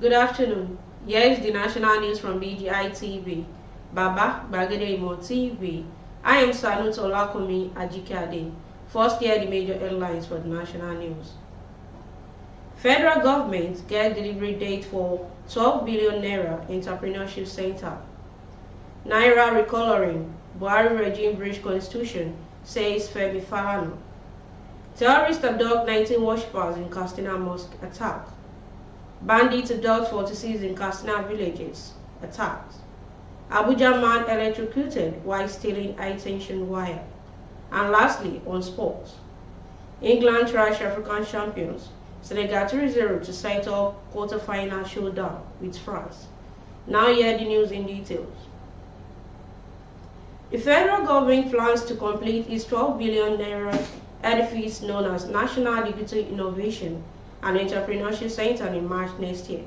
Good afternoon. Here is the national news from BGI TV. Baba Bagede Imo TV. I am Sanut Olakomi Ajikade. First, hear the major headlines for the national news. Federal government gets delivery date for 12 billion naira entrepreneurship center. Naira recoloring. Buhari regime breach constitution, says Femi Falana. Terrorists abduct 19 worshippers in Katsina mosque attack. Bandits abduct 46 in Katsina villages. Attacks. Abuja man electrocuted while stealing high-tension wire. And lastly, on sports. England trash African champions. Senegal 3-0 to set up quarter-final showdown with France. Now hear the news in details. The federal government plans to complete its 12 billion naira edifice known as National Digital Innovation and Entrepreneurship Center in March next year.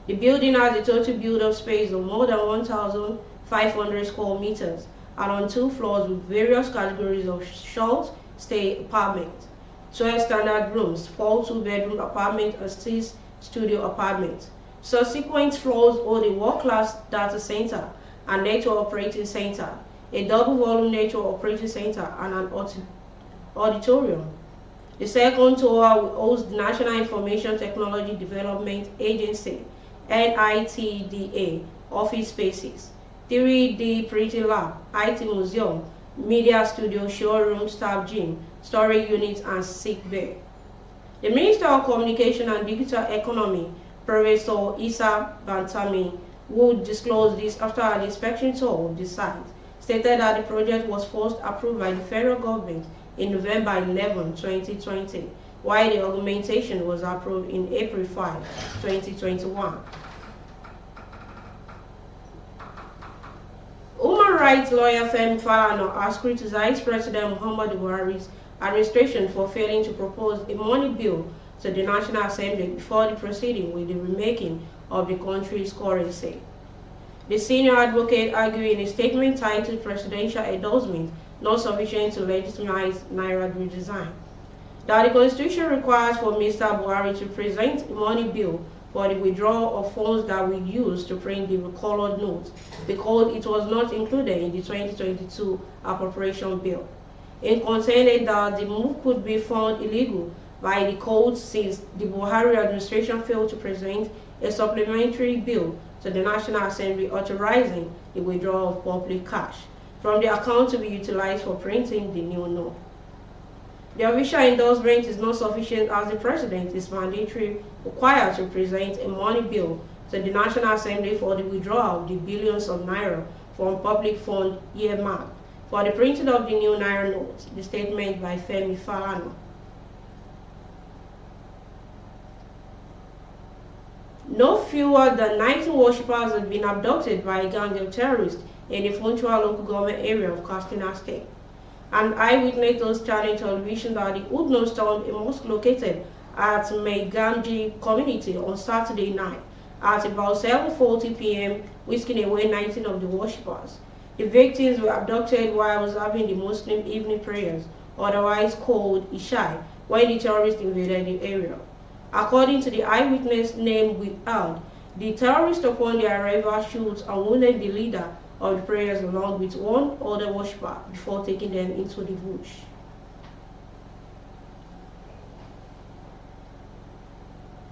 The building has a total build-up space of more than 1,500 square meters and on 2 floors with various categories of short stay apartments, 12 standard rooms, 4 2-bedroom apartments, and 6 studio apartments. Subsequent floors hold a world-class data center and network operating center, a double-volume network operating center, and an auditorium. The second tower will host the National Information Technology Development Agency (NITDA) office spaces, 3D printing lab, IT museum, media studio, showroom, staff gym, storage units, and sick bay. The Minister of Communication and Digital Economy, Professor Issa Bantami, would disclose this after an inspection tour of the site, stated that the project was first approved by the federal government in November 11, 2020, while the augmentation was approved in April 5, 2021. Human rights lawyer Femi Falana has criticized President Muhammadu Buhari's administration for failing to propose a money bill to the National Assembly before the proceeding with the remaking of the country's currency. The senior advocate argued in a statement titled Presidential Endorsement Not Sufficient to Legitimize Naira Redesign that the Constitution requires for Mr. Buhari to present a money bill for the withdrawal of funds that we use to print the recolored notes because it was not included in the 2022 appropriation bill. It contended that the move could be found illegal by the court since the Buhari administration failed to present a supplementary bill to the National Assembly authorizing the withdrawal of public cash from the account to be utilized for printing the new note. The official endorsement is not sufficient as the President is mandatorily required to present a money bill to the National Assembly for the withdrawal of the billions of naira from public fund earmarked for the printing of the new naira notes, the statement by Femi Falana. No fewer than 19 worshippers have been abducted by a gang of terrorists in the Funtua local government area of Katsina State. An eyewitness told Channel Television that the Hoodlums stormed a mosque located at Maigamji community on Saturday night at about 7:40 p.m., whisking away 19 of the worshippers. The victims were abducted while observing the Muslim evening prayers, otherwise called Isha, when the terrorists invaded the area. According to the eyewitness name withheld, the terrorists upon their arrival shot and wounded the leader of the prayers along with one other worshipper before taking them into the bush.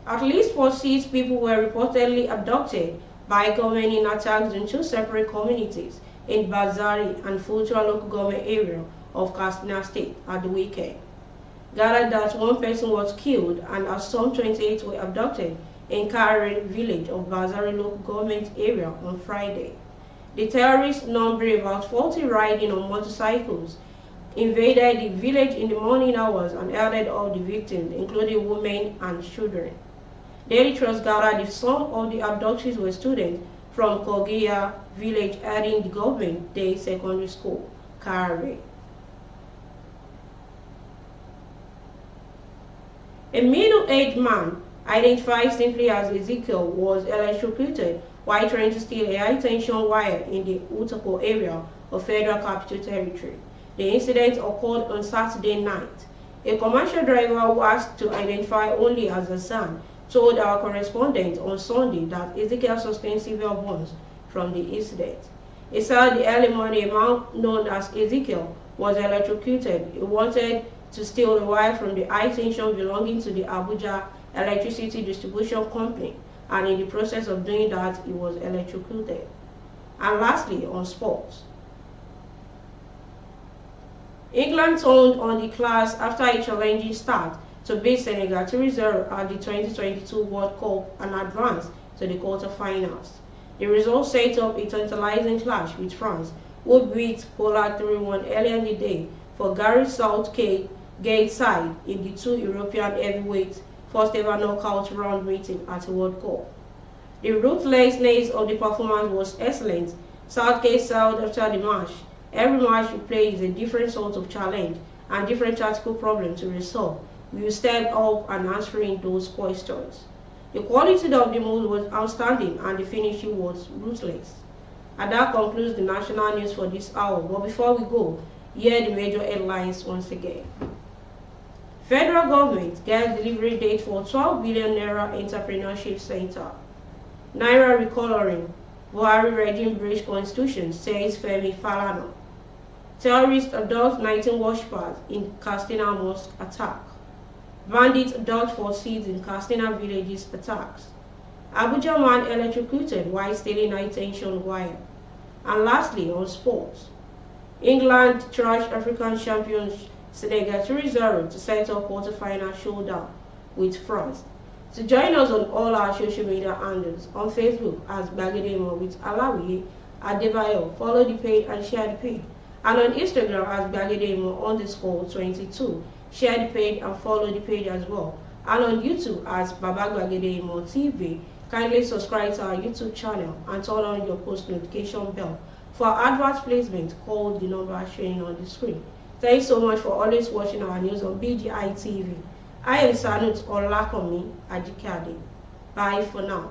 At least 46 people were reportedly abducted by government in attacks in 2 separate communities in Bazari and Funtua local government area of Katsina State at the weekend. Gathered that 1 person was killed and as some 28 were abducted in Karen village of Bazari local government area on Friday. The terrorists, numbering about 40 riding on motorcycles, invaded the village in the morning hours and herded all the victims, including women and children. Daily Trust gathered that some of the abductees were students from Kogia village heading the government day secondary school, Kare. A middle-aged man, identified simply as Ezekiel, was electrocuted while trying to steal a high-tension wire in the Utako area of Federal Capital Territory. The incident occurred on Saturday night. A commercial driver who asked to identify only as Hassan told our correspondent on Sunday that Ezekiel sustained severe burns from the incident. He said the early morning a man known as Ezekiel was electrocuted. He wanted to steal a wire from the high tension belonging to the Abuja Electricity Distribution Company, and in the process of doing that, he was electrocuted. And lastly, on sports. England turned on the class after a challenging start to beat Senegal 3-0 at the 2022 World Cup and advance to the quarterfinals. The result set up a tantalizing clash with France, who beat Poland 3-1 earlier in the day for Gareth Southgate's side in the two European heavyweights' first ever knockout round meeting at the World Cup. The ruthlessness of the performance was excellent. Southgate said after the match, "Every match we play is a different sort of challenge and different tactical problem to resolve. We will stand up and answering those questions." The quality of the move was outstanding and the finishing was ruthless. And that concludes the national news for this hour. But before we go, here are the major headlines once again. Federal government gets delivery date for 12 billion naira entrepreneurship center. Naira recoloring. Buhari regime breach constitution, says Femi Falana. Terrorists abduct 19 worshippers in Katsina mosque attack. Bandits abduct 4 seeds in Katsina villages attacks. Abuja man electrocuted while stealing high tension wire. And lastly, on sports. England thrashed African champions Senegal 3-0 to set up quarter-final showdown with France. To join us on all our social media handles, on Facebook as Gbagedemo with Alawi Adebayo, follow the page and share the page. And on Instagram as Gbagedemo_22, share the page and follow the page as well. And on YouTube as Baba Gbagedemo TV, kindly subscribe to our YouTube channel and turn on your post notification bell. For advert placement, call the number showing on the screen. Thanks so much for always watching our news on BGI TV. I am Sanut Olakomi Ajikade. Bye for now.